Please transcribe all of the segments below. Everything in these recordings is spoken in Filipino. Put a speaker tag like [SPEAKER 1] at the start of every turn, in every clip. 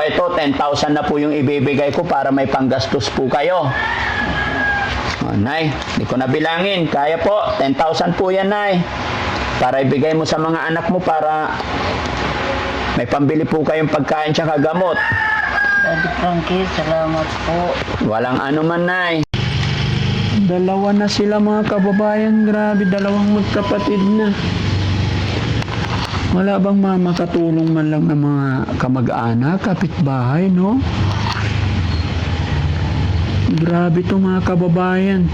[SPEAKER 1] ito 10,000 na po yung ibibigay ko para may panggastos po kayo. Nay, hindi ko na bilangin. Kaya po, 10,000 po yan, Nay. Para ibigay mo sa mga anak mo para may pambili po kayong pagkain tsaka gamot.
[SPEAKER 2] Daddy Frankie, salamat po.
[SPEAKER 1] Walang ano man, Nay. Dalawa na sila mga kababayan. Grabe, dalawang magkapatid na. Wala bang makatulong man lang ng mga kamag-anak, kapitbahay, no? Grabe to mga kababayan.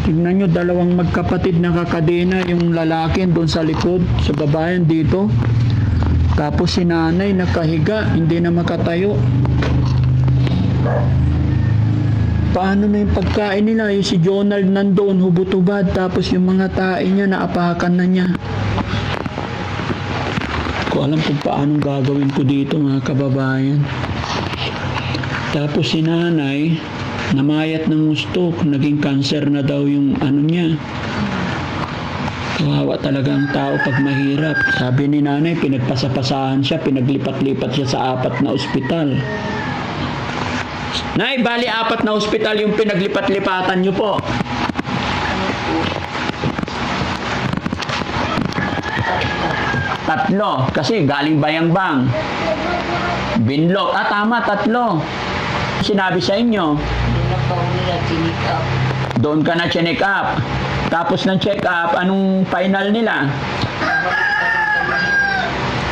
[SPEAKER 1] Tignan nyo, dalawang magkapatid na kakadena, yung lalaki doon sa likod, sa babayan dito. Tapos si nanay nakahiga, hindi na makatayo. Paano na yung pagkain nila? Yung si Jonald nandoon, hubot-hubad, tapos yung mga tae niya, naapakan na niya. Ko alam kung paano gagawin ko dito mga kababayan. Tapos si nanay, namayat ng gusto, naging cancer na daw yung ano niya. Kawawa talaga ang tao pag mahirap. Sabi ni nanay, pinagpasapasahan siya, pinaglipat-lipat siya sa 4 na ospital. Nay, bali 4 na ospital yung pinaglipat-lipatan niyo po. Tatlo, kasi galing Bayangbang. Binlog, tama, 3. Sinabi sa inyo, doon ka na check up. Tapos ng check up, anong final nila?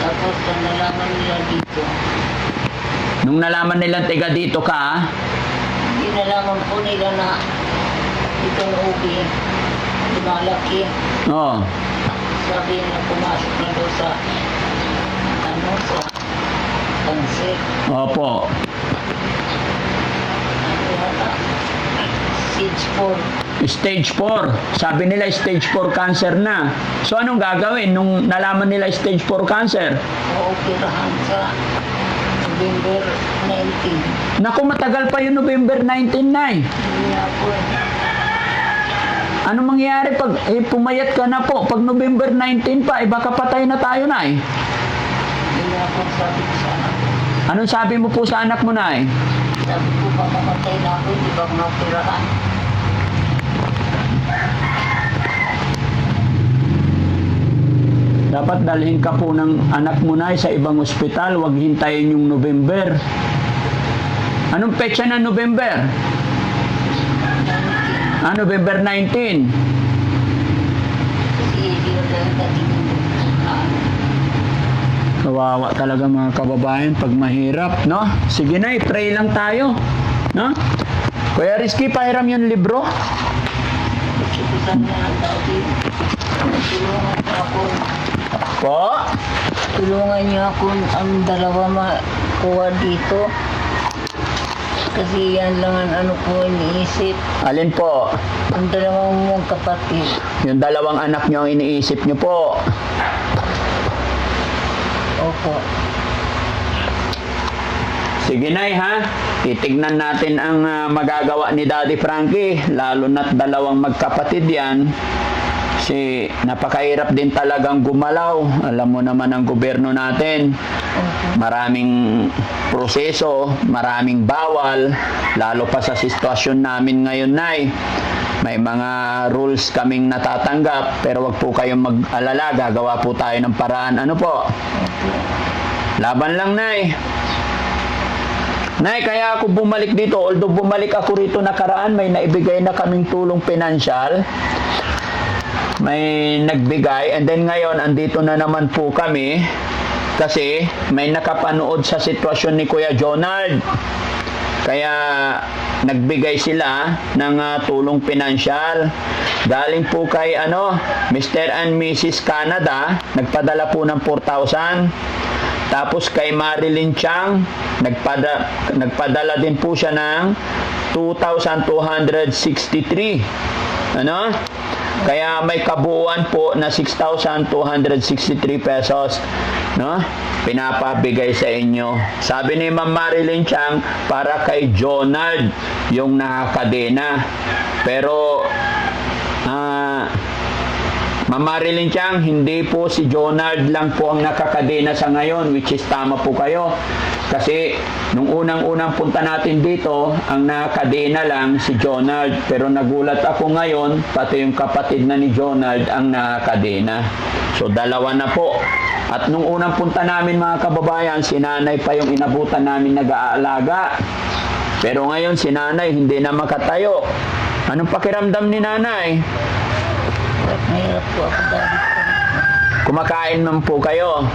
[SPEAKER 2] Tapos nalaman nila dito.
[SPEAKER 1] Nung nalaman nilang tiga dito ka,
[SPEAKER 2] Hindi nalaman po nila na itong ubi, lumalaki.
[SPEAKER 1] oh,
[SPEAKER 2] Sabi na pumasok na daw sa sa cancer.
[SPEAKER 1] opo.
[SPEAKER 2] Stage 4.
[SPEAKER 1] Stage 4. Sabi nila stage 4 cancer na. So anong gagawin nung nalaman nila stage 4 cancer?
[SPEAKER 2] Ooperahan sa November 19.
[SPEAKER 1] Naku, matagal pa yung November 19 na eh.
[SPEAKER 2] Hindi nga po.
[SPEAKER 1] Ano mangyayari pag pumayat ka na po? Pag November 19 pa, baka patay na tayo na eh.
[SPEAKER 2] Hindi nga po sabi ko sa anak ko.
[SPEAKER 1] Anong sabi mo po sa anak mo na eh?
[SPEAKER 2] Sabi ko pa mamatay na ako, hindi ba maoperahan?
[SPEAKER 1] Dapat dalhin ka po ng anak mo na sa ibang ospital, wag hintayin yung November. Anong petsa ng November? November 19.
[SPEAKER 2] Kasi hindi ko lang dating
[SPEAKER 1] Kawawa talaga mga kababayan pag mahirap, no? Sige na, pray lang tayo, no? Kuya Rizky, pahiram yung libro.
[SPEAKER 2] Saan na ang tao din? Tulungan niyo ako.
[SPEAKER 1] Po?
[SPEAKER 2] Tulungan niyo ako ang dalawa makuha dito. Kasi yan lang ang ano ko iniisip.
[SPEAKER 1] Alin po?
[SPEAKER 2] Ang dalawang mong kapatid.
[SPEAKER 1] Yung dalawang anak nyo ang iniisip nyo po.
[SPEAKER 2] Opo.
[SPEAKER 1] Sige Nay ha, titignan natin ang magagawa ni Daddy Frankie, lalo na't dalawang magkapatid yan. Kasi napakahirap din talagang gumalaw. Alam mo naman ang gobyerno natin, maraming proseso, maraming bawal, lalo pa sa sitwasyon namin ngayon, Nay. May mga rules kaming natatanggap, pero wag po kayong mag-alala, gagawa po tayo ng paraan. Ano po? Laban lang, Nay. Nay, kaya ako bumalik dito, although bumalik ako rito nakaraan, may naibigay na kaming tulong pinansyal. May nagbigay, and then ngayon, andito na naman po kami kasi may nakapanood sa sitwasyon ni Kuya Jonald. Kaya nagbigay sila ng tulong pinansyal. Galing po kay Mr. and Mrs. Canada, nagpadala po ng 4,000. Tapos kay Marilyn Chang, nagpadala din po siya ng 2,263. Ano? Kaya may kabuuan po na 6,263 pesos, no? Pinapabigay sa inyo. Sabi ni Ma'am Marilyn Chang, para kay Jonald, yung nakakadena. Pero Ma'am Marilyn Chang, hindi po si Jonard lang po ang nakakadena sa ngayon, which is tama po kayo. Kasi nung unang-unang punta natin dito, ang nakakadena lang si Jonard. Pero nagulat ako ngayon, pati yung kapatid na ni Jonard ang nakakadena. So dalawa na po. At nung unang punta namin mga kababayan, si nanay pa yung inabutan namin nag-aalaga. Pero ngayon si nanay hindi na makatayo. Anong pakiramdam ni nanay?
[SPEAKER 2] Mahirap po ako dati.
[SPEAKER 1] Kumakain man po kayo.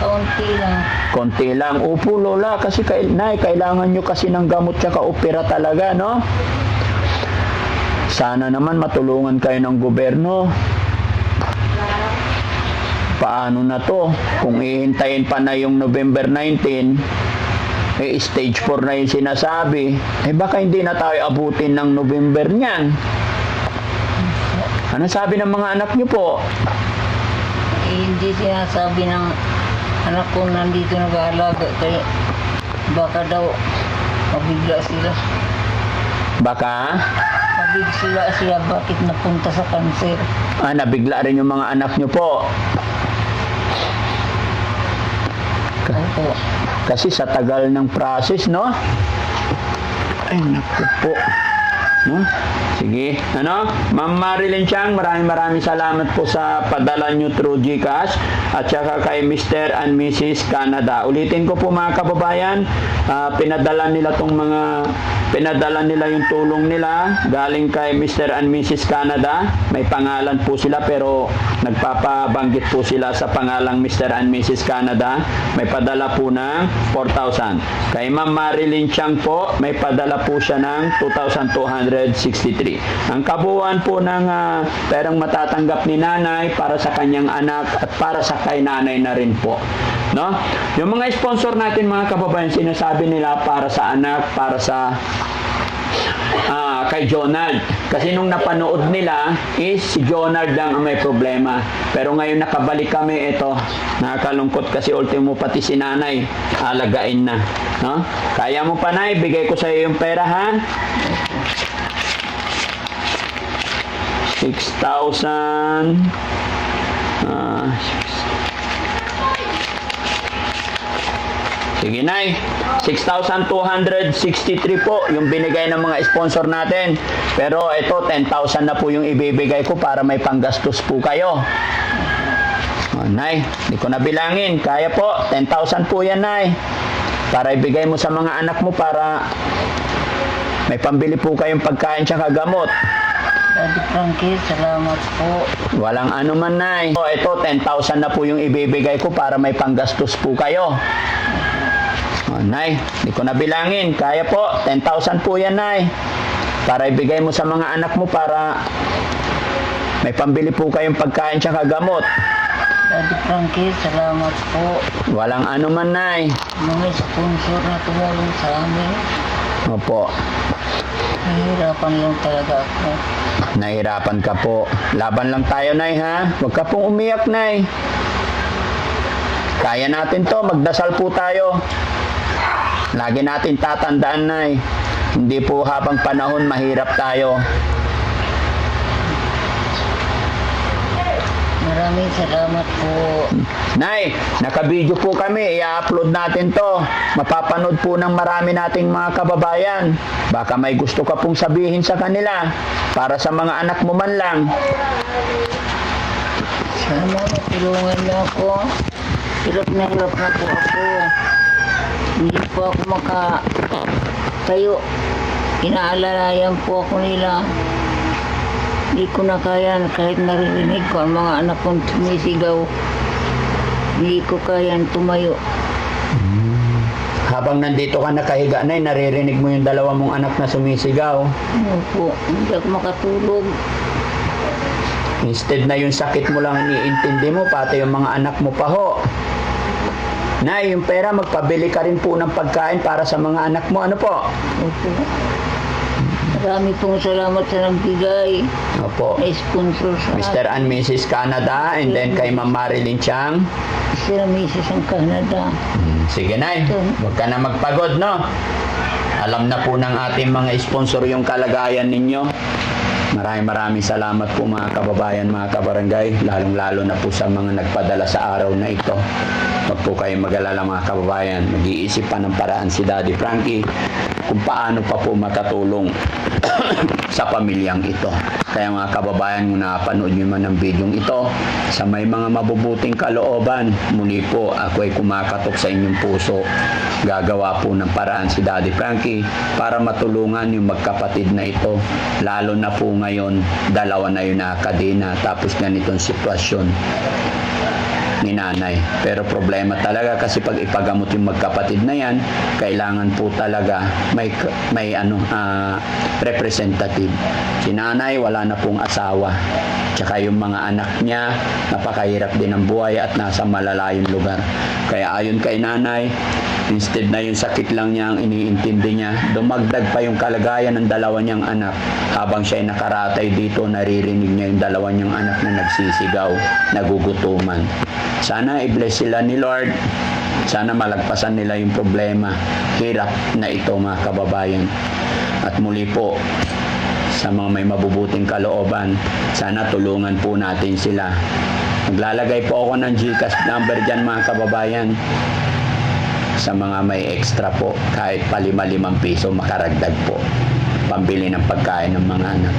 [SPEAKER 2] Kaunti lang.
[SPEAKER 1] Konti lang. Upo, Lola, kasi nay, kailangan nyo kasi ng gamot tsaka opera talaga, no? Sana naman matulungan kayo ng gobyerno. Paano na to? Kung ihintayin pa na yung November 19, stage 4 na yung sinasabi, baka hindi na tayo abutin ng November niyan. Ano sabi ng mga anak nyo po?
[SPEAKER 2] Hindi sinasabi ng anak ko nandito nag-aalaga kaya baka daw mabigla sila.
[SPEAKER 1] Baka?
[SPEAKER 2] Mabigla sila bakit napunta sa kanser.
[SPEAKER 1] Nabigla rin yung mga anak nyo po.
[SPEAKER 2] Opo.
[SPEAKER 1] Kasi sa tagal ng process, no? Ay, naku po. No? Sige. Ano? Ma'am Marilyn Chang, maraming salamat po sa padala nyo through GCash at saka kay Mr. and Mrs. Canada. Ulitin ko po mga kababayan, pinadala nila yung tulong nila galing kay Mr. and Mrs. Canada. May pangalan po sila pero nagpapabanggit po sila sa pangalang Mr. and Mrs. Canada. May padala po ng 4,000. Kay Ma'am Marilyn Chang po, may padala po siya ng 2,263. Ang kabuuan po ng perang matatanggap ni nanay para sa kanyang anak at para sa kay nanay na rin po. No? Yung mga sponsor natin mga kababayan, sinasabi nila para sa anak, para sa kay Jonard. Kasi nung napanood nila is si Jonard lang ang may problema. Pero ngayon nakabalik kami, ito, nakakalungkot kasi ultimo pati si nanay, alagain na. No? Kaya mo pa na, bigay ko sa iyo yung pera ha? 6,000 sige nay, 6,263 po yung binigay ng mga sponsor natin. Pero ito 10,000 na po yung ibibigay ko para may panggastos po kayo. Nay, di ko na bilangin. Kaya po, 10,000 po yan nay. Para ibigay mo sa mga anak mo para may pambili po kayong pagkain tsaka gamot.
[SPEAKER 2] Daddy Frankie, salamat po.
[SPEAKER 1] Walang ano man, nay. So, ito, 10,000 na po yung ibibigay ko para may panggastos po kayo. Nay, di ko na bilangin. Kaya po, 10,000 po yan, nay. Para ibigay mo sa mga anak mo para may pambili po kayong pagkain tsaka gamot.
[SPEAKER 2] Daddy Frankie, salamat po.
[SPEAKER 1] Walang ano man, nay.
[SPEAKER 2] Mga sponsor na tumulong sa amin.
[SPEAKER 1] Opo.
[SPEAKER 2] Nahihirapan lang talaga ako.
[SPEAKER 1] Nahirapan ka po. Laban lang tayo, nay, ha? Huwag ka pong umiyak, nay. Kaya natin to. Magdasal po tayo. Lagi natin tatandaan, nay. Hindi po habang panahon mahirap tayo.
[SPEAKER 2] Maraming salamat po.
[SPEAKER 1] Nay, naka-video po kami. I-upload natin to. Mapapanood po ng marami nating mga kababayan. Baka may gusto ka pong sabihin sa kanila. Para sa mga anak mo man lang.
[SPEAKER 2] Sana matulungan niyo ako. Hirap na po ako. Hindi po ako makatayo. Inaalalayan po ako nila. Hindi ko na kaya kahit naririnig ko ang mga anak kong sumisigaw. Hindi ko kaya tumayo.
[SPEAKER 1] Habang nandito ka nakahiga, nay, naririnig mo yung dalawa mong anak na sumisigaw.
[SPEAKER 2] Opo, hindi ako makatulog.
[SPEAKER 1] Instead na yung sakit mo lang iniintindi mo, pati yung mga anak mo pa ho. Nay, yung pera, magpabili ka rin po ng pagkain para sa mga anak mo. Ano po?
[SPEAKER 2] Opo. Marami pong salamat sa nagbigay.
[SPEAKER 1] Opo.
[SPEAKER 2] May sponsor sa
[SPEAKER 1] Mr. and Mrs. Canada, and then kay Ma'am Marilyn Chang.
[SPEAKER 2] Sir Mrs. ang Canada.
[SPEAKER 1] Sige, nay. Huwag ka na magpagod, no? Alam na po ng ating mga sponsor yung kalagayan ninyo. Maraming salamat po mga kababayan, mga kabarangay, lalong-lalo na po sa mga nagpadala sa araw na ito. Huwag po kayong mag-alala mga kababayan, mag-iisip pa ng paraan si Daddy Frankie kung paano pa po makatulong sa pamilyang ito. Kaya mga kababayan, kung napanood nyo man ang video ito, sa may mga mabubuting kalooban, muli po ako ay kumakatok sa inyong puso. Gagawa po ng paraan si Daddy Frankie para matulungan yung magkapatid na ito. Lalo na po ngayon, dalawa na yun nakakadena tapos ganitong sitwasyon ni nanay. Pero problema talaga kasi pag ipagamot yung magkapatid na yan, kailangan po talaga may representative. Si nanay wala na pong asawa. Tsaka yung mga anak niya, napakahirap din ang buhay at nasa malalayong lugar. Kaya ayon kay nanay, instead na yung sakit lang niya ang iniintindi niya, dumagdag pa yung kalagayan ng dalawa niyang anak. Habang siya ay nakaratay dito, naririnig niya yung dalawa niyang anak na nagsisigaw, nagugutuman. Sana i-bless sila ni Lord. Sana malagpasan nila yung problema, hirap na ito mga kababayan. At muli po, sa mga may mabubuting kalooban, sana tulungan po natin sila. Maglalagay po ako ng GCash number dyan mga kababayan. Sa mga may extra po, kahit pa 5 piso makaragdag po, pambili ng pagkain ng mga anak.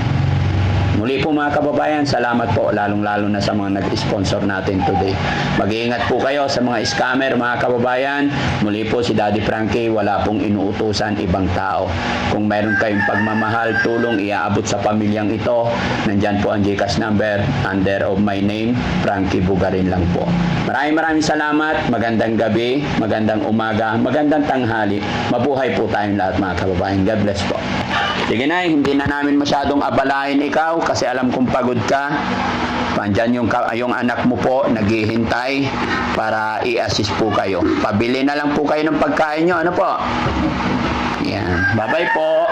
[SPEAKER 1] Muli po mga kababayan, salamat po lalong-lalo na sa mga nag-sponsor natin today. Mag-iingat po kayo sa mga scammer mga kababayan. Muli po si Daddy Frankie, wala pong inuutusan ibang tao. Kung mayroon kayong pagmamahal, tulong iaabot sa pamilyang ito, nandyan po ang GCash number under of my name, Frankie Bugarin lang po. Maraming salamat, magandang gabi, magandang umaga, magandang tanghali. Mabuhay po tayong lahat mga kababayan. God bless po. Sige na, hindi na namin masyadong abalahin ikaw kasi alam kong pagod ka. Pandyan yung anak mo po, naghihintay para i-assist po kayo. Pabili na lang po kayo ng pagkain nyo. Ano po? Yan. Bye-bye po.